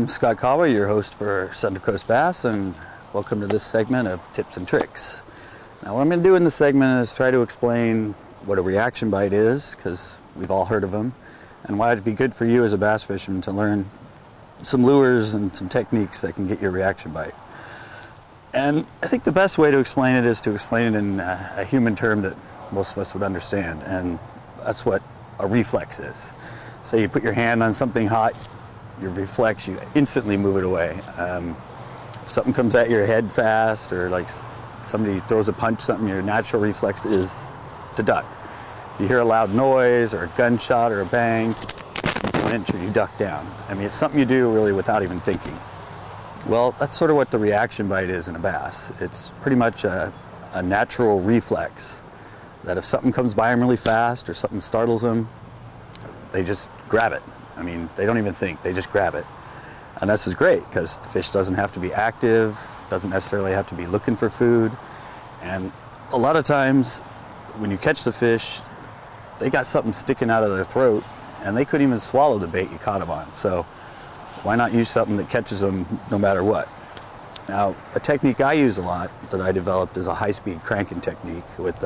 I'm Scott Caldwell, your host for Central Coast Bass, and welcome to this segment of Tips and Tricks. Now, what I'm going to do in this segment is try to explain what a reaction bite is, because we've all heard of them, and why it'd be good for you as a bass fisherman to learn some lures and some techniques that can get your reaction bite. And I think the best way to explain it is to explain it in a human term that most of us would understand, and that's what a reflex is. Say you put your hand on something hot, your reflex, you instantly move it away. If something comes at your head fast, or like somebody throws a punch, something, your natural reflex is to duck. If you hear a loud noise or a gunshot or a bang, you flinch or you duck down. I mean, it's something you do really without even thinking. Well, that's sort of what the reaction bite is in a bass. It's pretty much a natural reflex that if something comes by them really fast or something startles them, they just grab it. I mean, they don't even think, they just grab it. And this is great because the fish doesn't have to be active, doesn't necessarily have to be looking for food. And a lot of times when you catch the fish, they got something sticking out of their throat and they couldn't even swallow the bait you caught them on. So why not use something that catches them no matter what? Now, a technique I use a lot that I developed is a high-speed cranking technique with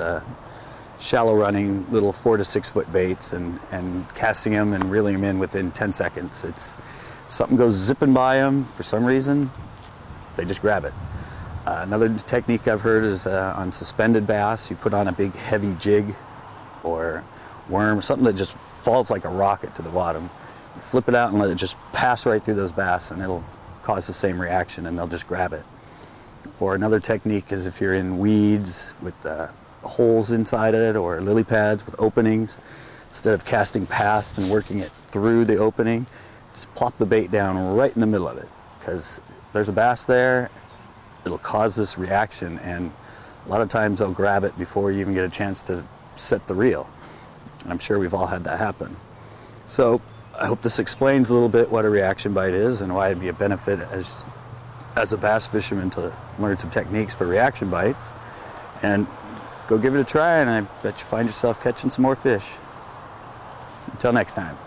shallow running little 4 to 6 foot baits and casting them and reeling them in within 10 seconds. It's something goes zipping by them for some reason, they just grab it. Another technique I've heard is on suspended bass. You put on a big heavy jig or worm, something that just falls like a rocket to the bottom. You flip it out and let it just pass right through those bass and it'll cause the same reaction and they'll just grab it. Or another technique is if you're in weeds with holes inside it or lily pads with openings, instead of casting past and working it through the opening, just plop the bait down right in the middle of it, because there's a bass there, it'll cause this reaction, and a lot of times they'll grab it before you even get a chance to set the reel. And I'm sure we've all had that happen. So I hope this explains a little bit what a reaction bite is and why it'd be a benefit as a bass fisherman to learn some techniques for reaction bites. And go give it a try, and I bet you find yourself catching some more fish. Until next time.